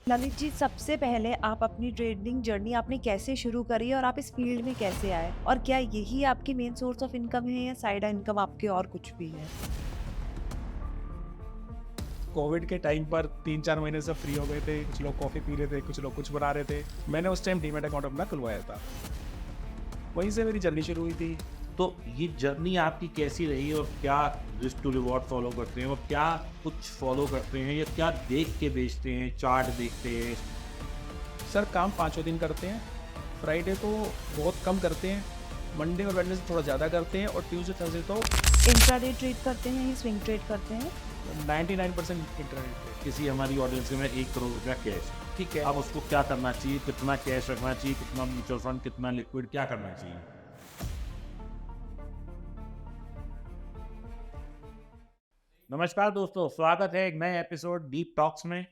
ललित जी, सबसे पहले आप अपनी ट्रेडिंग जर्नी आपने कैसे शुरू करी और आप इस फील्ड में कैसे आए? और क्या यही आपकी मेन सोर्स ऑफ इनकम है या साइड इनकम आपके और कुछ भी है? कोविड के टाइम पर 3-4 महीने से फ्री हो गए थे। कुछ लोग कॉफ़ी पी रहे थे, कुछ लोग कुछ बना रहे थे। मैंने उस टाइम डीमैट अकाउंट अपना खुलवाया था। वहीं से मेरी जर्नी शुरू हुई थी। तो ये जर्नी आपकी कैसी रही और क्या रिस्क टू रिवॉर्ड फॉलो करते हैं और क्या कुछ फॉलो करते हैं या क्या देख के बेचते हैं, चार्ट देखते हैं? सर काम पाँचों दिन करते हैं। फ्राइडे को बहुत कम करते हैं। मंडे और वेडनेसडे थोड़ा ज़्यादा करते हैं और ट्यूसडे थर्सडे तो इंट्राडे ट्रेड करते हैं या स्विंग ट्रेड करते हैं? 99% इंटरनेट पे। किसी हमारी ऑडियंस में 1 करोड़ रुपया कैश, ठीक है। अब उसको क्या करना चाहिए? कितना कैश रखना चाहिए? कितना म्यूचुअल फंड, कितना लिक्विड, क्या करना चाहिए? नमस्कार दोस्तों, स्वागत है एक नए एपिसोड डीप टॉक्स में।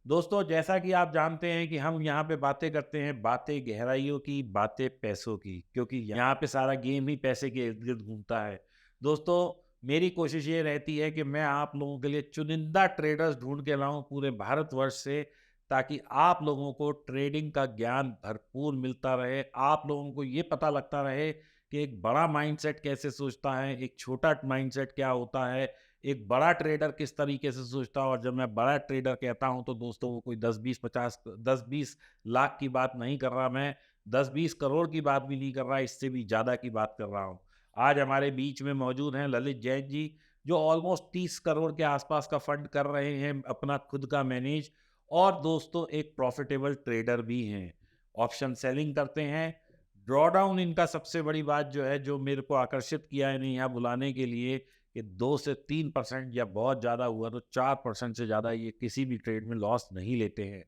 दोस्तों, जैसा कि आप जानते हैं कि हम यहाँ पे बातें करते हैं, बातें गहराइयों की, बातें पैसों की, क्योंकि यहाँ पे सारा गेम ही पैसे के इर्द गिर्द घूमता है। दोस्तों, मेरी कोशिश ये रहती है कि मैं आप लोगों के लिए चुनिंदा ट्रेडर्स ढूंढ के लाऊं पूरे भारतवर्ष से, ताकि आप लोगों को ट्रेडिंग का ज्ञान भरपूर मिलता रहे, आप लोगों को ये पता लगता रहे कि एक बड़ा माइंडसेट कैसे सोचता है, एक छोटा माइंडसेट क्या होता है, एक बड़ा ट्रेडर किस तरीके से सोचता है। और जब मैं बड़ा ट्रेडर कहता हूं तो दोस्तों, वो कोई 10-20 लाख की बात नहीं कर रहा, मैं 10-20 करोड़ की बात भी नहीं कर रहा, इससे भी ज़्यादा की बात कर रहा हूं। आज हमारे बीच में मौजूद हैं ललित जैन जी, जो ऑलमोस्ट 30 करोड़ के आसपास का फंड कर रहे हैं अपना खुद का मैनेज, और दोस्तों एक प्रॉफिटेबल ट्रेडर भी हैं, ऑप्शन सेलिंग करते हैं। ड्रॉडाउन इनका सबसे बड़ी बात जो है, जो मेरे को आकर्षित किया इन्हें यहाँ बुलाने के लिए, कि 2 से 3% या बहुत ज़्यादा हुआ तो 4% से ज़्यादा ये किसी भी ट्रेड में लॉस नहीं लेते हैं।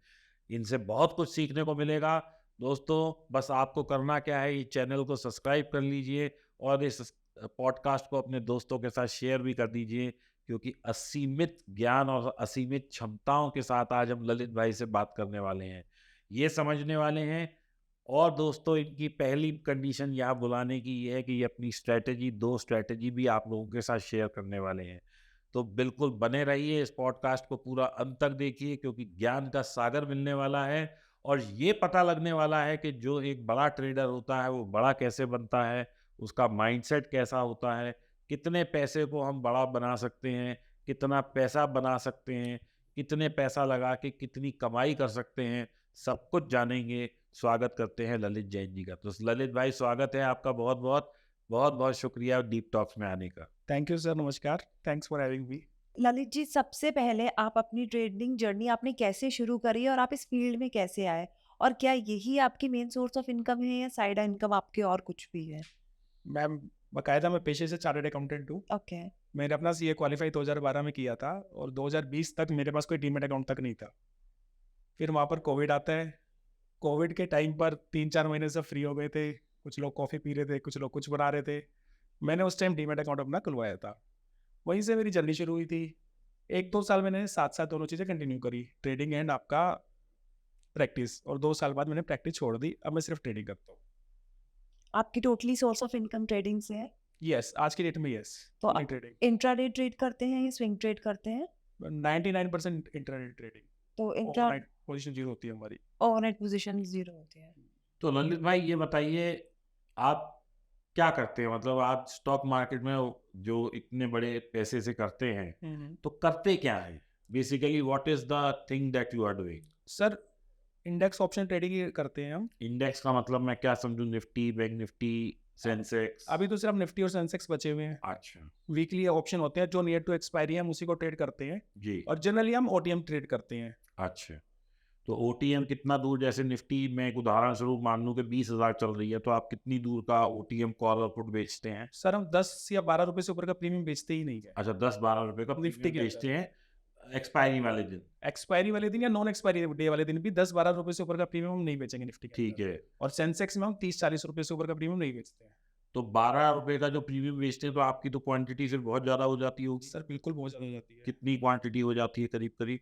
इनसे बहुत कुछ सीखने को मिलेगा। दोस्तों, बस आपको करना क्या है, ये चैनल को सब्सक्राइब कर लीजिए और इस पॉडकास्ट को अपने दोस्तों के साथ शेयर भी कर दीजिए, क्योंकि असीमित ज्ञान और असीमित क्षमताओं के साथ आज हम ललित भाई से बात करने वाले हैं, ये समझने वाले हैं। और दोस्तों, इनकी पहली कंडीशन यहाँ बुलाने की ये है कि ये अपनी स्ट्रैटेजी, 2 स्ट्रैटेजी भी आप लोगों के साथ शेयर करने वाले हैं। तो बिल्कुल बने रहिए, इस पॉडकास्ट को पूरा अंत तक देखिए, क्योंकि ज्ञान का सागर मिलने वाला है और ये पता लगने वाला है कि जो एक बड़ा ट्रेडर होता है वो बड़ा कैसे बनता है, उसका माइंडसेट कैसा होता है, कितने पैसे को हम बड़ा बना सकते हैं, कितना पैसा बना सकते हैं, कितने पैसा लगा के कितनी कमाई कर सकते हैं, सब कुछ जानेंगे। स्वागत करते हैं ललित जैन जी का। तो ललित भाई, स्वागत है आपका, बहुत बहुत बहुत बहुत शुक्रिया डीप टॉक्स में आने का। थैंक यू सर, नमस्कार। Thanks for having me. Lalit ji, सबसे पहले आप अपनी ट्रेडिंग जर्नी आपने कैसे शुरू करी और आप इस फील्ड में कैसे आए? और क्या यही आपकी मेन सोर्स ऑफ इनकम है या साइड इनकम आपके और कुछ भी है? मैम, बाकायदा मैं पेशे से चार्टर्ड अकाउंटेंट हूँ। ओके। मैंने अपना सीए क्वालीफाई 2012 में किया था और 2020 तक मेरे पास कोई डीमैट अकाउंट तक नहीं था। फिर वहाँ पर कोविड आता है। कोविड के टाइम पर 3-4 महीने से फ्री हो गए थे। कुछ लोग कॉफ़ी पी रहे थे, कुछ लोग कुछ बना रहे थे। मैंने उस टाइम डीमैट अकाउंट अपना खुलवाया था। वहीं से मेरी जर्नी शुरू हुई थी। 1-2 साल मैंने साथ-साथ दोनों चीज़ें कंटिन्यू करी, ट्रेडिंग एंड आपका प्रैक्टिस, और 2 साल बाद मैंने प्रैक्टिस छोड़ दी। अब मैं सिर्फ ट्रेडिंग करता हूँ। आपकी totally source of income trading से है? यस, आज की डेट में यस, तो ओनली आप ट्रेडिंग। इंट्राडे ट्रेड करते हैं या स्विंग ट्रेड करते हैं? 99% इंटरनेट ट्रेडिंग। तो इंट्रा ओवरनाइट पोजीशन 0 होती है हमारी। ओवरनाइट पोजीशन 0 होती है। तो ललित भाई, ये बताइए, आप क्या करते हैं? मतलब आप स्टॉक मार्केट में जो इतने बड़े पैसे से करते हैं, तो करते क्या है basically? What is the thing that you are doing? Sir, index option trading ही करते हैं हम। इंडेक्स का मतलब मैं क्या समझूं? निफ्टी, बैंक निफ्टी, सेंसेक्स? अभी तो सिर्फ निफ्टी और सेंसेक्स बचे हुए हैं। अच्छा। वीकली ऑप्शन होते हैं जो नियर टू एक्सपायरी है, हम उसी को ट्रेड करते हैं। जी। और जनरली हम ओटीएम ट्रेड करते हैं। अच्छा, तो ओटीएम कितना दूर? जैसे निफ्टी में एक उदाहरण स्वरूप मान लूं कि 20,000 चल रही है, तो आप कितनी दूर का ओटीएम कॉल और पुट बेचते हैं? सर, हम 10 या 12 रुपए से ऊपर का प्रीमियम बेचते ही नहीं है अच्छा, 10-12 रुपए का निफ्टी प्रीमियम के बेचते अंदर। हैं एक्सपायरी वाले दिन? एक्सपायरी वाले दिन या नॉन एक्सपायरी डे वाले दिन भी 10-12 रुपए से ऊपर का प्रीमियम हम नहीं बेचेंगे निफ्टी के ठीक अंदर। है। और सेंसेक्स में हम 30-40 रुपए से ऊपर का प्रीमियम नहीं बेचते हैं। तो 12 रुपए का जो प्रीमियम बेचते हैं, तो आपकी तो क्वांटिटी फिर बहुत ज़्यादा हो जाती होगी। सर बिल्कुल बहुत ज़्यादा हो जाती है। कितनी क्वांटिटी हो जाती है करीब करीब?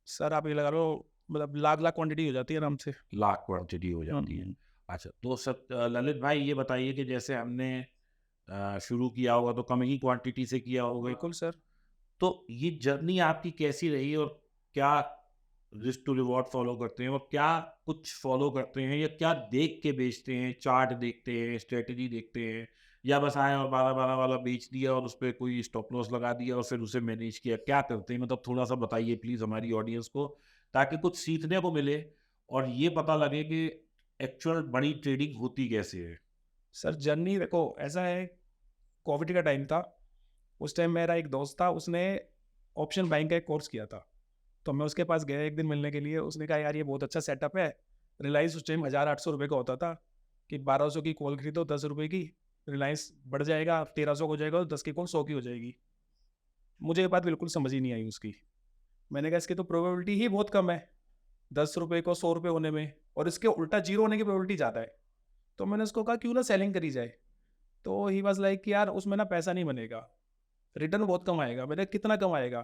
सर आप ये लगा लो, मतलब लाख लाख क्वांटिटी हो जाती है आराम से। लाख क्वांटिटी हो जाती है। अच्छा, तो ललित भाई, ये बताइए कि जैसे हमने शुरू किया होगा तो कम ही क्वांटिटी से किया होगा, बिल्कुल सर। तो ये जर्नी आपकी कैसी रही और क्या रिस्क टू रिवॉर्ड फॉलो करते हैं और क्या कुछ फॉलो करते हैं या क्या देख के बेचते हैं? चार्ट देखते हैं, स्ट्रेटजी देखते हैं, या बस आए और 12-12 वाला बेच दिया और उस पे कोई स्टॉप लॉस लगा दिया और फिर उसे मैनेज किया? क्या करते हैं? मतलब थोड़ा-सा बताइए प्लीज़ हमारी ऑडियंस को, ताकि कुछ सीखने को मिले और ये पता लगे कि एक्चुअल बड़ी ट्रेडिंग होती कैसे है? सर जर्नी देखो ऐसा है, कोविड का टाइम था। उस टाइम मेरा एक दोस्त था, उसने ऑप्शन बाइंग का एक कोर्स किया था। तो मैं उसके पास गया एक दिन मिलने के लिए। उसने कहा यार ये बहुत अच्छा सेटअप है। रिलायंस उस टाइम 1800 रुपये का होता था कि 1200 की कॉल खरीदो 10 रुपये की, रिलायंस बढ़ जाएगा 1300 हो जाएगा और 10 की कॉल 100 की हो जाएगी। मुझे ये बात बिल्कुल समझ ही नहीं आई उसकी। मैंने कहा इसकी तो प्रोबेबिलिटी ही बहुत कम है 10 रुपये को 100 रुपये होने में, और इसके उल्टा जीरो होने की प्रोबेबिलिटी ज़्यादा है। तो मैंने उसको कहा क्यों ना सेलिंग करी जाए। तो ही वॉज लाइक कि यार उसमें ना पैसा नहीं बनेगा, रिटर्न बहुत कम आएगा। मैंने कितना कम आएगा?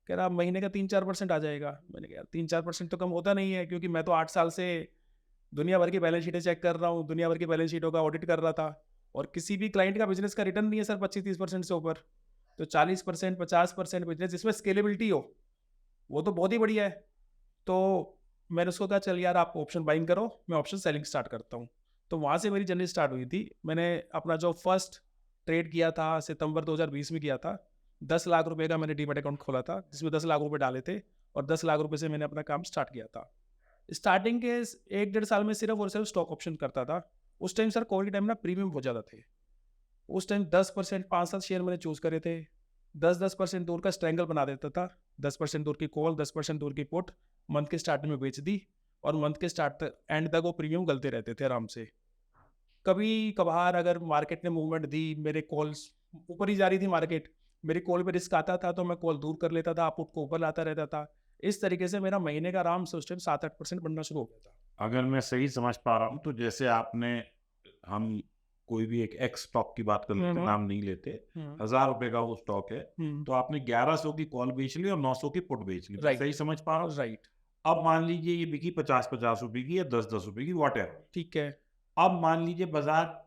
कह रहा महीने का 3-4% आ जाएगा। मैंने कहा यार 3-4% तो कम होता नहीं है, क्योंकि मैं तो 8 साल से दुनिया भर की बैलेंस शीटें चेक कर रहा हूँ, दुनिया भर की बैलेंस शीटों का ऑडिट कर रहा था, और किसी भी क्लाइंट का बिजनेस का रिटर्न नहीं है सर 25-30% से ऊपर। तो 40% 50% बिजनेस जिसमें स्केलेबिलिटी हो वो तो बहुत ही बढ़िया है। तो मैंने उसको कहा चल यार आप ऑप्शन बाइंग करो, मैं ऑप्शन सेलिंग स्टार्ट करता हूँ। तो वहाँ से मेरी जर्नी स्टार्ट हुई थी। मैंने अपना जो फर्स्ट ट्रेड किया था सितंबर 2020 में किया था। 10 लाख रुपए का मैंने डीमैट अकाउंट खोला था, जिसमें 10 लाख रुपए डाले थे, और 10 लाख रुपए से मैंने अपना काम स्टार्ट किया था। स्टार्टिंग के 1-1.5 साल में सिर्फ और सिर्फ स्टॉक ऑप्शन करता था। उस टाइम सर कोविड टाइम ना प्रीमियम बहुत ज़्यादा थे। उस टाइम 10% 5-7 शेयर मैंने चूज़ करे थे। 10% दूर का स्ट्रैंगल बना देता था। 10% दूर की कॉल, 10% दूर की पुट मंथ के स्टार्टिंग में बेच दी, और मंथ के स्टार्ट तक एंड तक वो प्रीमियम गलते रहते थे आराम से। कभी कभार अगर मार्केट ने मूवमेंट दी, मेरे कॉल्स ऊपर ही जा रही थी मार्केट, मेरी कॉल पे रिस्क आता था तो मैं कॉल दूर कर लेता था, पुट को ऊपर लाता रहता था। इस तरीके से मेरा महीने का आराम से उस टाइम 7-8% बनना शुरू हो गया था। अगर मैं सही समझ पा रहा हूँ तो जैसे आपने, हम कोई भी एक एक्स स्टॉक की बात कर लेते हैं, नाम नहीं लेते, 1000 रुपए का वो स्टॉक है, तो आपने 1100 की कॉल बेच ली और 900 की पुट बेच ली। मैं राइट सही समझ पा रहा हूँ? राइट। अब मान लीजिए ये बिकी 50-50 रुपए की या 10-10 रुपए की, वॉट एवर। ठीक है। अब मान लीजिए बाजार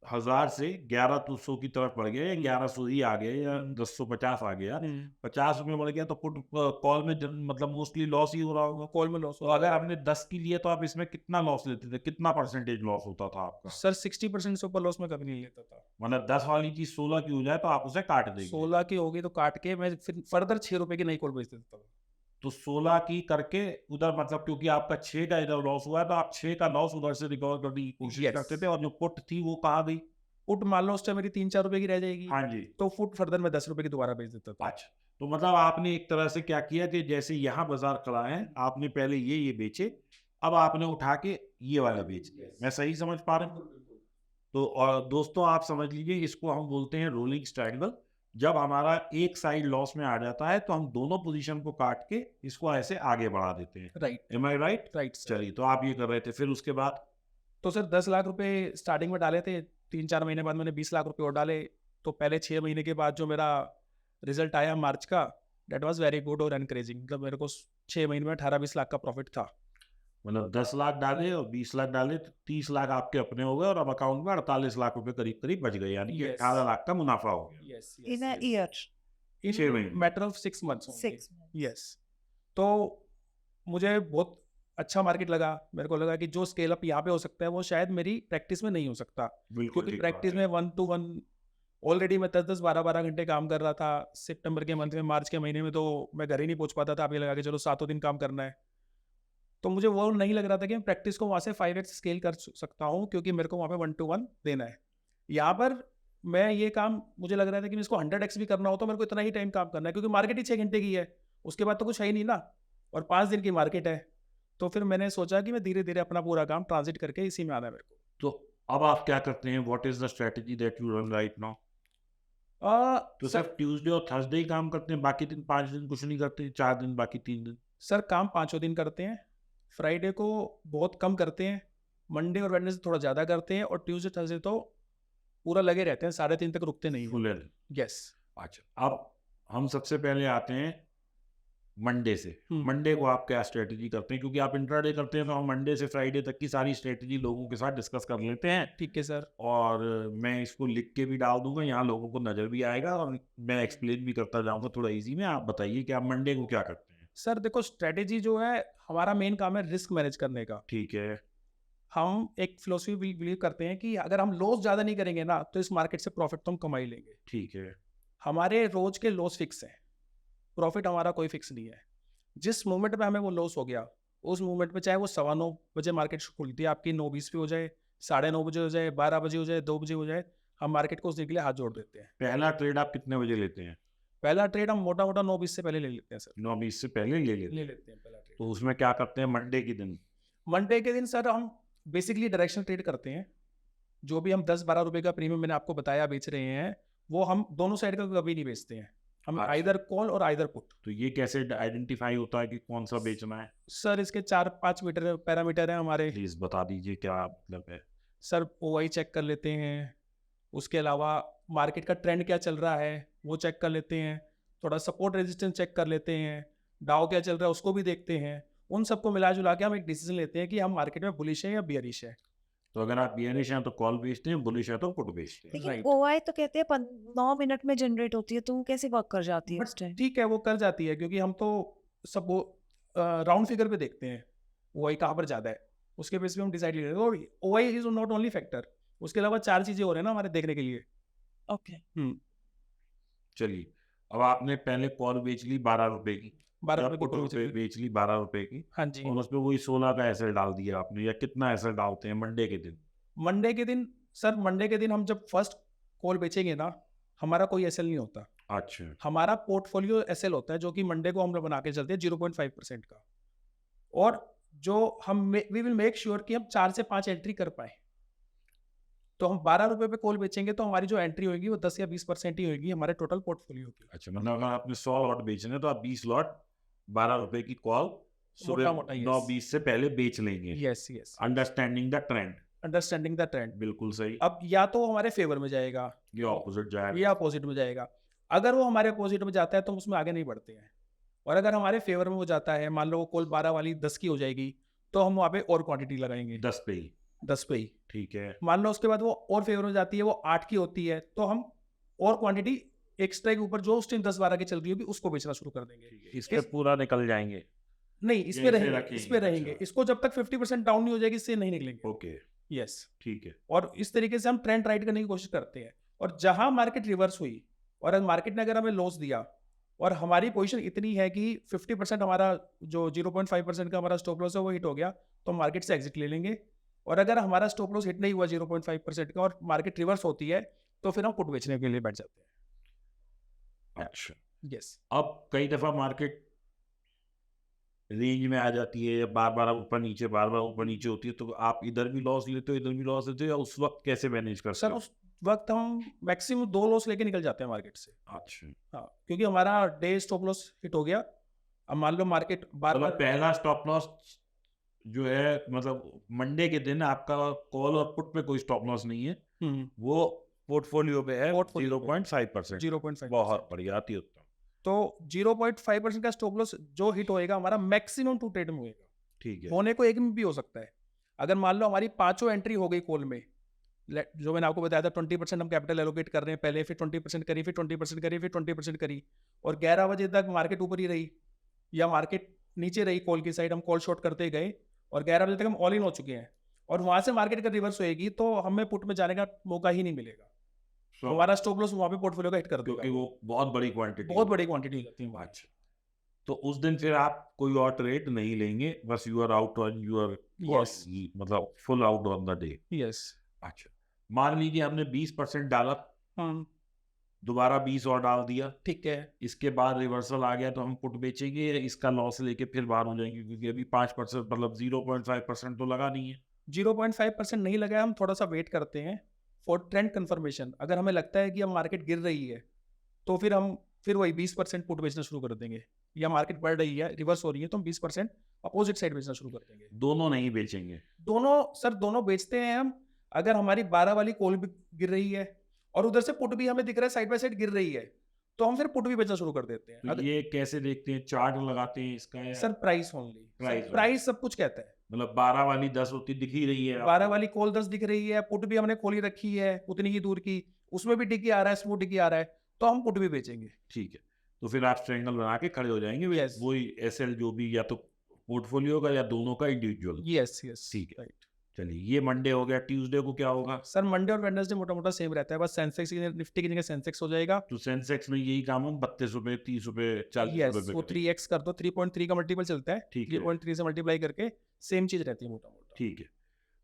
1000 से 1100 की तरफ बढ़ गया, या 1100 ही आ गया, या 1050 आ गया, 50 रुपए बढ़ गया, तो पुट कॉल में मतलब मोस्टली लॉस ही हो रहा होगा। कॉल में लॉस तो अगर आपने 10 की लिए तो आप इसमें कितना लॉस लेते थे? कितना परसेंटेज लॉस होता था आपका? सर 60% से ऊपर लॉस में कभी नहीं लेता था। मतलब 10 वाली चीज 16 की हो जाए तो आप उसे काट देंगे। 16 की होगी तो काट के मैं फिर फर्दर 6 रुपए की नई कॉल बेच देता था। तो 16 की करके उधर, मतलब क्योंकि आपका 6 का इधर लॉस हुआ है तो आप 6 का लॉस उधर से रिकवर करने की कोशिश Yes. करते थे, और जो पुट थी वो कहाँ गई? पुट मान लो उस टाइम मेरी 3-4 रुपए की रह जाएगी, हाँ जी। तो फुट फर्दर मैं 10 रुपए की दोबारा बेच देता था। अच्छा, तो मतलब आपने एक तरह से क्या किया कि जैसे यहाँ बाजार खड़ा है, आपने पहले ये बेचे, अब आपने उठा के ये वाला बेच दिया। मैं सही समझ पा रहा हूँ? तो और दोस्तों आप समझ लीजिए, इसको हम बोलते हैं रोलिंग ट्रायंगल। जब हमारा एक साइड लॉस में आ जाता है तो हम दोनों पोजीशन को काट के इसको ऐसे आगे बढ़ा देते हैं। राइट एम आई राइट? Right sir. चलिए, तो आप ये कर रहे थे, फिर उसके बाद? तो सर 10 लाख रुपए स्टार्टिंग में डाले थे, 3-4 महीने बाद मैंने 20 लाख रुपए और डाले। तो पहले 6 महीने के बाद जो मेरा रिजल्ट आया मार्च का, डेट वाज वेरी गुड और एनकरेजिंग। मतलब मेरे को 6 महीने में 18-20 लाख का प्रॉफिट था। मतलब 10 लाख डाले और 20 लाख डाले तो 30 लाख आपके अपने हो गए, और अब अकाउंट में 48 लाख रुपए करीब करीब बच गए, यानी कि Yes. 18 लाख का मुनाफा हो गया यस इन अ ईयर, छह महीने। Matter of 6 months. 6 months. Yes. तो मुझे बहुत अच्छा मार्केट लगा। मेरे को लगा कि जो स्केल अप यहाँ पे हो सकता है वो शायद मेरी प्रैक्टिस में नहीं हो सकता, बिल्कुल क्योंकि ठीक प्रैक्टिस बात है। में 1 to 1 ऑलरेडी मैं 10-10 12-12 घंटे काम कर रहा था। सितंबर के मंथ में, मार्च के महीने में तो मैं घर ही नहीं पहुंच पाता था। अभी लगा के चलो 7 दिन काम करना है। तो मुझे वो नहीं लग रहा था कि मैं प्रैक्टिस को वहाँ से 5x स्केल कर सकता हूँ, क्योंकि मेरे को वहाँ पे 1 to 1 देना है। यहाँ पर मैं ये काम, मुझे लग रहा था कि इसको 100x भी करना हो तो मेरे को इतना ही टाइम काम करना है, क्योंकि मार्केट ही 6 घंटे की है, उसके बाद तो कुछ है ही नहीं ना, और 5 दिन की मार्केट है। तो फिर मैंने सोचा कि मैं धीरे धीरे अपना पूरा काम ट्रांजिट करके इसी में आना है मेरे को। तो अब आप क्या करते हैं? What is the strategy that you run right now? तो सर, सिर्फ ट्यूसडे और थर्सडे ही काम करते हैं, बाकी दिन 5 दिन कुछ नहीं करते? 4 दिन, बाकी 3 दिन? सर काम 5 दिन करते हैं। फ्राइडे को बहुत कम करते हैं, मंडे और वेडनेसडे थोड़ा ज़्यादा करते हैं, और ट्यूसडे थर्सडे तो पूरा लगे रहते हैं, 3:30 तक रुकते नहीं हैं। फुल दिन। यस। अच्छा, अब हम सबसे पहले आते हैं मंडे से। मंडे को आप क्या स्ट्रेटजी करते हैं? क्योंकि आप इंट्राडे करते हैं तो हम मंडे से फ्राइडे तक की सारी स्ट्रेटजी लोगों के साथ डिस्कस कर लेते हैं, ठीक है सर। और मैं इसको लिख के भी डाल दूंगा, यहाँ लोगों को नजर भी आएगा, और मैं एक्सप्लेन भी करता जाऊंगा थोड़ा इजी में। आप बताइए कि आप मंडे को क्या करते हैं? सर देखो स्ट्रेटेजी जो है हमारा मेन काम है रिस्क मैनेज करने का। ठीक है। हम एक फिलोसफी बिलीव करते हैं कि अगर हम लॉस ज़्यादा नहीं करेंगे ना तो इस मार्केट से प्रॉफिट तो हम कमा ही लेंगे। ठीक है। हमारे रोज के लॉस फिक्स हैं, प्रॉफिट हमारा कोई फिक्स नहीं है। जिस मोमेंट में हमें वो लॉस हो गया उस मोमेंट में चाहे वो 9:15 बजे मार्केट खुलती है आपकी 9:20 पे हो जाए, 9:30 बजे हो जाए, 12 बजे हो जाए, 2 बजे हो जाए, हम मार्केट को उस दिन के लिए हाथ जोड़ देते हैं। पहला ट्रेड आप कितने बजे लेते हैं? पहला ट्रेड हम मोटा मोटा 9:20 से पहले ले लेते हैं सर। 9:20 से पहले ले लेते हैं। ले लेते हैं पहला ट्रेड। तो उसमें क्या करते हैं मंडे के दिन? मंडे के दिन सर हम बेसिकली डायरेक्शन ट्रेड करते हैं। जो भी हम 10-12 रुपए का प्रीमियम मैंने आपको बताया बेच रहे हैं, वो हम दोनों साइड का कभी नहीं बेचते हैं। हम अच्छा। आइदर कॉल और आइदर पुट। तो ये कैसे आइडेंटिफाई होता है कि कौन सा बेचना है? सर इसके 4-5 मीटर पैरामीटर हैं हमारे। प्लीज बता दीजिए क्या मतलब है। सर ओआई चेक कर लेते हैं, उसके अलावा मार्केट का ट्रेंड क्या चल रहा है वो चेक कर लेते हैं, थोड़ा सपोर्ट रेजिस्टेंस चेक कर लेते हैं, डाउ क्या चल रहा है उसको भी देखते हैं। उन सबको मिला जुला के हम एक डिसीजन लेते हैं कि हम मार्केट में बुलिश है या बियरिश है। तो अगर आप बियरिश हैं तो कॉल बेचते हैं, बुलिश है तो पुट बेचते हैं। लेकिन राइट। ओआई तो कहते हैं 9 मिनट में जनरेट होती है, तो वो कैसे वर्क कर जाती है बट उस टाइम? ठीक है वो कर जाती है क्योंकि हम तो सब वो राउंड फिगर पे देखते हैं ओआई कहाँ पर ज़्यादा है, उसके बेस पे हम डिसाइड ले रहे हैं। OI is not only factor, उसके अलावा 4 चीज़ें हो रहे हैं ना हमारे देखने के लिए। ओके। चलिए, अब आपने पहले कॉल बेच ली 12 रुपए की, 12 या रुपए की पुट कॉल रुपए बेच ली 12 रुपए की, हाँ जी। और उसमें वही 16 का एसएल डाल दिया आपने, या कितना एसएल डालते हैं मंडे के दिन? मंडे के दिन सर, मंडे के दिन हम जब फर्स्ट कॉल बेचेंगे ना, हमारा कोई एसएल नहीं होता। अच्छा। हमारा पोर्टफोलियो एसएल होता है जो कि मंडे को हम लोग बना के चलते हैं 0.5% का। और जो हम वी विल मेक श्योर कि हम 4 से 5 एंट्री कर पाए। तो हम 12 रुपए पे कॉल बेचेंगे तो हमारी जो एंट्री होगी वो 10 या 20% ही होगी हमारे टोटल पोर्टफोलियो की। अच्छा, मतलब अगर आपने 100 लॉट बेचने हैं तो आप 20 लॉट 12 रुपए की कॉल सुबह मोटा-मोटा, yes. 9:20 से पहले बेच लेंगे। Yes yes, understanding the trend. Understanding the trend. बिल्कुल सही। अब या तो वो हमारे फेवर में जाएगा ये ऑपोजिट जाएगा। या अपोजिट में जाएगा। अगर वो हमारे अपोजिट में जाता है तो हम उसमें आगे नहीं बढ़ते हैं, और अगर हमारे फेवर में वो जाता है, मान लो वो कॉल 12 वाली 10 की हो जाएगी, तो हम वहाँ पे और क्वांटिटी लगाएंगे 10 पे ही। 10 पे ही। ठीक है। मान लो उसके बाद वो और फेवर में जाती है, वो 8 की होती है, तो हम और क्वांटिटी एक्स्ट्रा के ऊपर जो उस टाइम 10-12 की चल रही होगी उसको बेचना शुरू कर देंगे। इस पे पूरा निकल जाएंगे। नहीं, इस पे ये इसे रहेंगे, रखेंगे, इस पे रहेंगे। अच्छा। इसको जब तक 50% डाउन नहीं हो जाएगी इससे नहीं निकलेंगे। Okay, yes. ठीक है। और इस तरीके से हम ट्रेंड राइट करने की कोशिश करते हैं। और जहां मार्केट रिवर्स हुई और अगर मार्केट ने अगर हमें लॉस दिया और हमारी पोजीशन इतनी है कि 50% हमारा जो 0.5% का हमारा स्टॉप लॉस है वो हिट हो गया, तो मार्केट से एग्जिट ले लेंगे। और अगर हमारा स्टॉप लॉस हिट नहीं हुआ 0.5% का और मार्केट रिवर्स होती है, तो फिर हम पुट बेचने के लिए बैठ जाते हैं। अच्छा, यस। अब कई दफा मार्केट रेंज में आ जाती है, बार बार ऊपर नीचे, बार बार ऊपर नीचे होती है, तो आप इधर भी लॉस लेते हो, इधर भी लॉस लेते हो, या उस वक्त कैसे मैनेज करते सर हो? उस वक्त हम मैक्सिमम 2 लॉस लेके निकल जाते हैं मार्केट से। अच्छा, हाँ, क्योंकि हमारा डे स्टॉप लॉस हिट हो गया। अब मान लो मार्केट बार मतलब बार पहला स्टॉप लॉस जो है, मतलब मंडे के दिन आपका कॉल और पुट पे कोई स्टॉप लॉस नहीं है, वो पोर्टफोलियो पे है पोर्टफोलियो पे। 0.5%। 0.5%। बहुत बढ़िया, अति उत्तम। तो 0.5% का स्टॉप लॉस जो हिट होएगा हमारा मैक्सिमम 2 ट्रेड में होएगा। ठीक है। होने को एक में भी हो सकता है। अगर मान लो हमारी 5 एंट्री हो गई कॉल में, जो मैंने आपको बताया था 20% हम कैपिटल एलोकेट कर रहे हैं पहले, फिर 20% करी, फिर 20% करी, फिर 20% करी, और 11 बजे तक मार्केट ऊपर ही रही या मार्केट नीचे रही कॉल की साइड, हम कॉल शॉर्ट करते गए और 11 बजे तक हम ऑल इन हो चुके हैं, और वहां से मार्केट का रिवर्स होएगी तो हमें पुट में जाने का मौका ही नहीं मिलेगा। So, हमारा स्टॉप लॉस वहां पे पोर्टफोलियो का हिट कर क्योंकि देगा। वो बहुत बड़ी क्वांटिटी, बहुत बड़ी क्वांटिटी हो जाती है वहाँ। अच्छा, तो उस दिन फिर आप कोई और ट्रेड नहीं लेंगे, बस you are out on your, Yes. मतलब full out on the day. Yes. अच्छा, मान लीजिए हमने 20% डाला, हाँ, दोबारा 20 और डाल दिया, ठीक है। इसके बाद रिवर्सल आ गया तो हम पुट बेचेंगे, इसका लॉस लेके फिर बाहर हो जाएंगे, क्योंकि अभी 5% मतलब 0.5% तो लगा नहीं है। 0.5% नहीं लगा है, हम थोड़ा सा वेट करते हैं फॉर ट्रेंड कंफर्मेशन। अगर हमें लगता है कि अब मार्केट गिर रही है तो फिर हम वही 20% पुट बेचना शुरू कर देंगे, या मार्केट बढ़ रही है रिवर्स हो रही है तो हम 20% अपोजिट साइड बेचना शुरू कर देंगे। दोनों नहीं बेचेंगे? दोनों सर, दोनों बेचते हैं हम। अगर हमारी 12 वाली कॉल भी गिर रही है और उधर से पुट भी हमें दिख रहा है साइड बाय साइड गिर रही है, तो हम फिर पुट भी बेचना शुरू कर देते हैं। तो ये कैसे देखते हैं, चार्ट लगाते हैं इसका, या sir price only, Price price सब कुछ कहता है। मतलब 12 वाली 10 होती दिख ही रही है 12 आपको? वाली कॉल 10 दिख रही है, पुट भी हमने खोली रखी है उतनी ही दूर की, उसमें भी टिकी आ रहा है, स्मूथ टिकी आ रहा है, तो हम पुट भी बेचेंगे। ठीक है, तो फिर आप ट्रायंगल बना के खड़े हो जाएंगे Yes. वही एसएल जो भी, या तो पोर्टफोलियो का या दोनों का इंडिविजुअल। यस यस ठीक है। राइट। चलिए, ये मंडे हो गया। ट्यूसडे को क्या होगा? सर मंडे और वेडनेसडे मोटा मोटा सेम रहता है, बस सेंसेक्स की निफ्टी की जगह सेंसेक्स हो जाएगा। तो सेंसेक्स में यही काम हम 32 रुपए, 30 रुपए, 40 यस रुपए वो पे 3x कर दो, 3.3 का मल्टीपल चलता है, ठीक है। 3.3 से मल्टीप्लाई करके सेम चीज रहती है मोटा मोटा। ठीक है।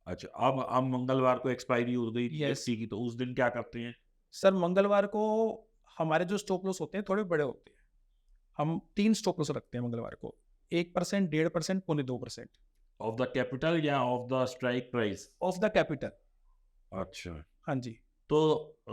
अच्छा, अब हम मंगलवार को एक्सपायरी हो गई Yes. निफ्टी की, तो उस दिन क्या करते हैं? सर मंगलवार को हमारे जो स्टॉप लॉस होते हैं थोड़े बड़े होते हैं, हम 3 स्टॉप लॉस रखते हैं मंगलवार को, 1%, 1.5%, 2%। ऑफ द कैपिटल या of the strike price? Of the capital. अच्छा, हाँ जी। तो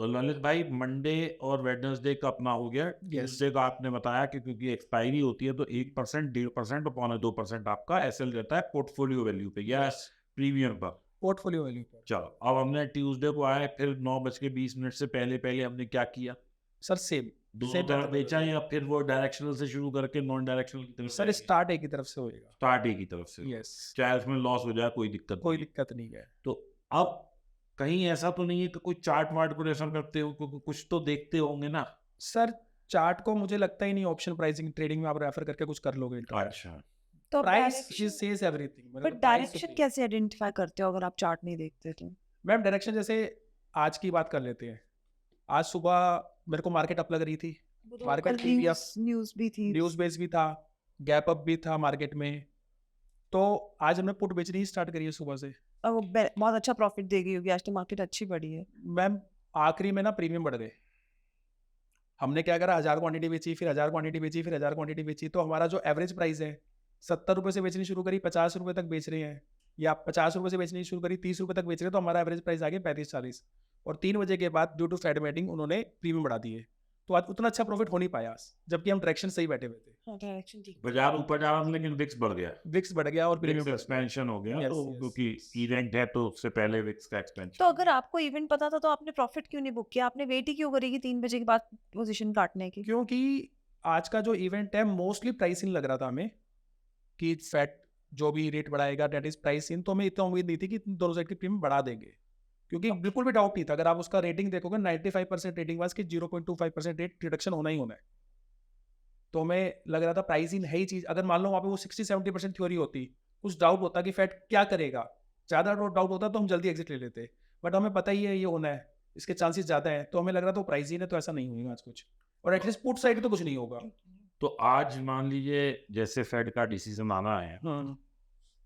ललित भाई मंडे और वेडनेसडे का अपना हो गया। ट्यूसडे का आपने बताया कि क्योंकि एक्सपायरी होती है तो 1%, 1.5% और 2% आपका एसएल रहता है पोर्टफोलियो वैल्यू पे या प्रीमियम पर। पोर्टफोलियो वैल्यू पर। चलो, अब हमने ट्यूसडे को आए, फिर 9:20 से पहले पहले हमने क्या किया? सर सेम दोनों तरफ बेचा या फिर वो डायरेक्शनल से शुरू करके नॉन डायरेक्शनल की तरफ? सर स्टार्ट एक ही तरफ से होएगा। स्टार्ट एक ही तरफ से। यस, चाहे उसमें लॉस हो जाए कोई दिक्कत कोई नहीं। दिक्कत नहीं है। तो अब कहीं ऐसा तो नहीं है कि कोई चार्ट वार्ट को रेफर करते हो, क्योंकि कुछ तो देखते होंगे ना? सर चार्ट को मुझे लगता ही नहीं ऑप्शन प्राइसिंग ट्रेडिंग में आप रेफर करके कुछ कर लोगे। अच्छा, तो price is says everything. But direction कैसे आइडेंटिफाई करते हो अगर आप चार्ट नहीं देखते तो? मैम डायरेक्शन जैसे आज की बात कर लेते हैं, आज सुबह मेरे को मार्केट अप लग रही थी, मार्केट भी न्यूज भी थी, न्यूज बेस भी था, गैप अप भी था मार्केट में, तो आज हमने पुट बेचनी ही स्टार्ट करी है सुबह से। और वो बहुत अच्छा प्रॉफिट दे गई होगी, आज तो मार्केट अच्छी बढ़ी है। मैम आखिरी में ना प्रीमियम बढ़ गए, हमने क्या करा 1000 क्वांटिटी बेची, फिर 1000 क्वांटिटी बेची, फिर 1000 क्वांटिटी बेची, तो हमारा जो एवरेज प्राइस है 70 रुपये से बेचनी शुरू करी, 50 रुपये तक बेच रहे हैं, या 50 रुपये से बेचनी शुरू करी 30 रुपये तक बेच रहे हैं, तो हमारा एवरेज प्राइस आ गया 35-40। और 3 बजे के बाद ड्यू टू फेड मीटिंग उन्होंने प्रीमियम बढ़ा दिए, तो आज उतना अच्छा प्रॉफिट हो नहीं पाया, जबकि हम डायरेक्शन सही बैठे हुए थे। डायरेक्शन ठीक। बाजार ऊपर जा रहा था लेकिन विक्स बढ़ गया, विक्स बढ़ गया और विक्स प्रीमियम एक्सपेंशन हो गया। Yes, तो yes, क्योंकि yes. इवेंट है तो उससे पहले विक्स का एक्सपेंशन। तो अगर आपको इवेंट पता था तो आपने प्रॉफिट क्यों नहीं बुक किया? आपने वेट ही क्यों करेगी 3 बजे के बाद पोजीशन काटने की? क्योंकि आज का जो इवेंट है मोस्टली प्राइस इन लग रहा था हमें कि फैट जो भी रेट बढ़ाएगा डेट इज प्राइस इन, तो हमें इतना उम्मीद नहीं थी कि दोनों साइड की प्रीमियम बढ़ा देंगे, क्योंकि बिल्कुल भी डाउट नहीं था। अगर आप उसका रेटिंग देखोगे 95% रेटिंग वाज कि 0.25% रेट रिडक्शन होना ही होना है, तो हमें लग रहा था प्राइस इन है ही चीज। अगर मान लो वहाँ पे वो 60-70% थ्योरी होती, कुछ डाउट होता कि फैट क्या करेगा, ज़्यादा डाउट होता तो हम जल्दी एग्जिट ले लेते, बट हमें पता ही है ये होना है, इसके चांसेस ज़्यादा है, तो हमें लग रहा था प्राइस इन है तो ऐसा नहीं होगा आज कुछ, और एटलीस्ट पुट साइड तो कुछ नहीं होगा। तो आज मान लीजिए जैसे फेड का डिसीजन आना है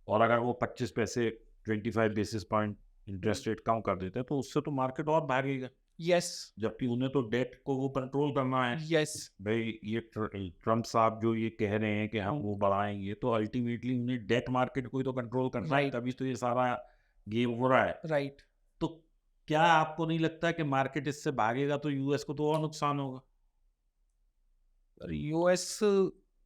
और अगर वो 25 पैसे 25 बेसिस पॉइंट इंटरेस्ट रेट कम कर देते हैं तो उससे तो मार्केट और भागेगा, यस जबकि उन्हें तो डेट को वो कंट्रोल करना है। यस भाई ये ट्रम्प साहब जो ये कह रहे हैं कि हम वो बढ़ाएंगे, तो अल्टीमेटली उन्हें डेट मार्केट को ही तो कंट्रोल करना है, Right. तभी तो ये सारा गेम हो रहा है। राइट। तो क्या आपको नहीं लगता कि मार्केट इससे भागेगा तो यूएस को तो और नुकसान होगा? यूएस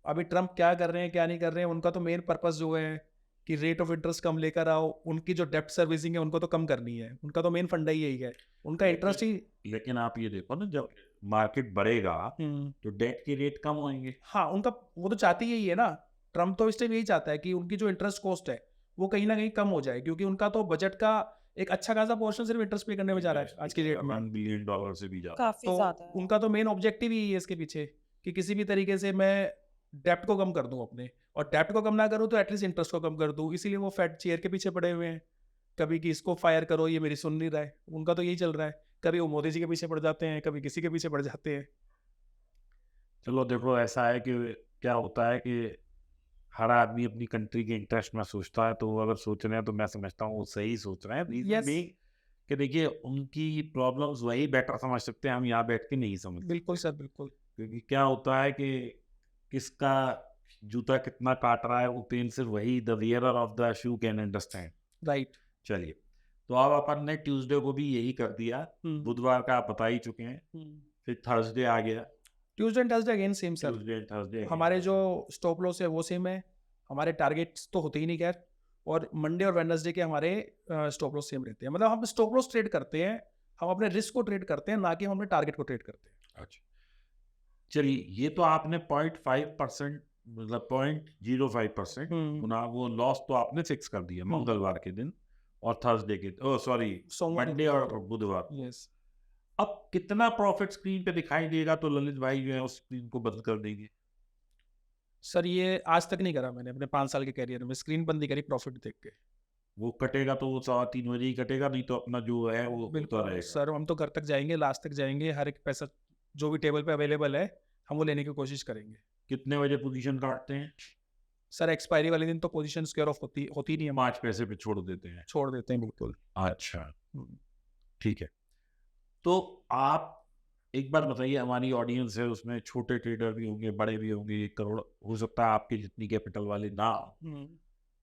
अभी ट्रम्प क्या कर रहे हैं क्या नहीं कर रहे हैं, उनका तो मेन पर्पस जो है कि रेट ऑफ इंटरेस्ट कम लेकर आओ, उनकी जो डेप्ट सर्विसिंग है उनको तो कम करनी है, उनका तो मेन फंडा ही यही है, उनका इंटरेस्ट ही। लेकिन आप ये देखो ना, जब मार्केट बढ़ेगा तो डेट के रेट कम होंगे। हाँ उनका वो तो चाहती यही है ना, ट्रम्प तो इस टाइम यही चाहता है कि उनकी जो इंटरेस्ट कॉस्ट है वो कहीं ना कहीं कम हो जाए, क्योंकि उनका तो बजट का एक अच्छा खासा पोर्शन सिर्फ इंटरेस्ट पे करने में जा रहा है आज की डेट में, $1 बिलियन से भी ज्यादा। काफी तो ज्यादा है। उनका तो मेन ऑब्जेक्टिव ही है इसके पीछे कि किसी भी तरीके से मैं डेप्ट को कम कर दूं अपने, और डेप्ट को कम ना करूं तो एटलीस्ट इंटरेस्ट को कम कर दूं, इसीलिए वो फेड चेयर के पीछे पड़े हुए हैं, कभी कि इसको फायर करो ये मेरी सुन नहीं रहा है, उनका तो यही चल रहा है, कभी वो मोदी जी के पीछे पड़ जाते हैं, कभी किसी के पीछे पड़ जाते हैं। चलो देखो, ऐसा है कि क्या होता है कि हर आदमी अपनी कंट्री के इंटरेस्ट में सोचता है, तो वो अगर सोच रहे हैं तो मैं समझता हूँ वो सही सोच रहे हैं। Reason Yes. being कि देखिए उनकी प्रॉब्लम्स वही बेटर समझ सकते हैं, हम यहाँ बैठ के नहीं समझ, बिल्कुल सर बिल्कुल। क्योंकि क्या होता है कि किसका जूता कितना काट रहा है वो पेन सिर्फ वही the wearer of the shoe can understand. Right. चलिए, तो अब अपन ने ट्यूसडे को भी यही कर दिया, बुधवार का आप बता ही चुके हैं, फिर थर्सडे आ गया। Tuesday and Thursday again same sir, Tuesday Thursday हमारे जो स्टॉप लॉस है वो सेम है, हमारे टारगेट्स तो होते ही नहीं खैर, और मंडे और वेडनेसडे के हमारे स्टॉप लॉस सेम रहते हैं, मतलब हम स्टॉप लॉस ट्रेड करते हैं, हम अपने रिस्क को ट्रेड करते हैं, ना कि हम अपने टारगेट को ट्रेड करते हैं। अच्छा, चलिए ये तो आपने 0.5% मतलब 0.05% गुना वो लॉस तो आपने फिक्स कर दिया मंगलवार के दिन और थर्सडे के सॉरी सोमवार मंडे और बुधवार। यस अब कितना प्रॉफिट स्क्रीन पे दिखाई देगा तो ललित भाई जो है उस स्क्रीन को बंद कर देंगे? सर ये आज तक नहीं करा मैंने अपने 5 साल के करियर में, स्क्रीन बंद नहीं करी प्रॉफिट देख के। वो कटेगा तो वो 3:15 बजे ही कटेगा, नहीं तो अपना जो है वो होता बिल्कुल रहेगा। सर, हम तो घर तक जाएँगे, लास्ट तक जाएँगे, हर एक पैसा जो भी टेबल पे अवेलेबल है, हम वो लेने की कोशिश करेंगे। कितने बजे पोजीशन काटते हैं? सर एक्सपायरी वाले दिन तो पोज़ीशन स्क्वायर ऑफ होती होती नहीं है, हम 5 पैसे पे छोड़ देते हैं। छोड़ देते हैं बिल्कुल। अच्छा, हुँ। ठीक है। तो आप एक बात बताइए, हमारी ऑडियंस है उसमें छोटे ट्रेडर भी होंगे, बड़े भी होंगे, 1 करोड़ हो सकता है आपकी जितनी कैपिटल वाले ना हो। हुँ।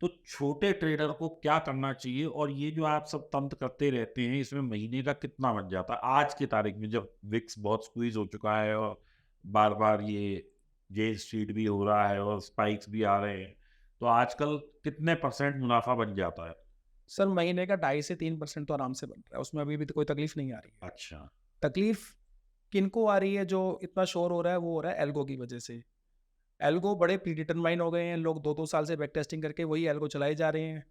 तो छोटे ट्रेडर को क्या करना चाहिए, और ये जो आप सब तंत्र करते रहते हैं इसमें महीने का कितना बन जाता है आज की तारीख में, जब विक्स बहुत स्क्वीज हो चुका है और बार बार ये जे स्ट्रीट भी हो रहा है और स्पाइक्स भी आ रहे हैं, तो आजकल कितने परसेंट मुनाफा बन जाता है? सर महीने का 2.5 से 3% तो आराम से बन रहा है, उसमें अभी भी तो कोई तकलीफ नहीं आ रही है। अच्छा। तकलीफ किनको आ रही है, जो इतना शोर हो रहा है, वो हो रहा है एल्गो की वजह से। एल्गो बड़े प्रीडिटरमाइन हो गए हैं, लोग 2-2 साल से बैक टेस्टिंग करके वही एल्गो चलाए जा रहे हैं।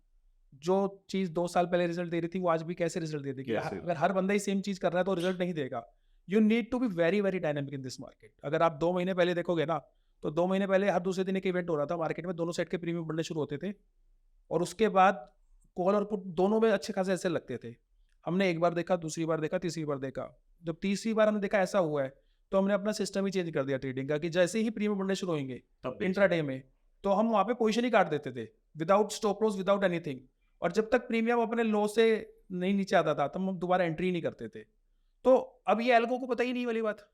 जो चीज़ 2 साल पहले रिजल्ट दे रही थी, वो आज भी कैसे रिजल्ट दे देगी? कैसे? अगर हर बंदा ही सेम चीज़ कर रहा है तो रिजल्ट नहीं देगा। You need to be very, very dynamic in this market. अगर आप 2 महीने पहले देखोगे ना, तो 2 महीने पहले हर दूसरे दिन एक इवेंट हो रहा था मार्केट में, दोनों साइड के प्रीमियम बढ़ने शुरू होते थे और उसके बाद कॉल और पुट दोनों में अच्छे खासे ऐसे लगते थे। हमने एक बार देखा, दूसरी बार देखा, तीसरी बार देखा। जब तीसरी बार हमने देखा ऐसा हुआ है, तो हमने अपना सिस्टम ही चेंज कर दिया ट्रेडिंग का कि जैसे ही प्रीमियम बढ़ने शुरू होंगे तब बेचना। इंट्राडे में, तो हम वहाँ पे पोजीशन ही काट देते थे without stop loss, without anything. और जब तक प्रीमियम अपने लो से नहीं नीचे आता था, तब हम दोबारा एंट्री नहीं करते थे। तो अब ये एल्गो को पता ही नहीं वाली बात।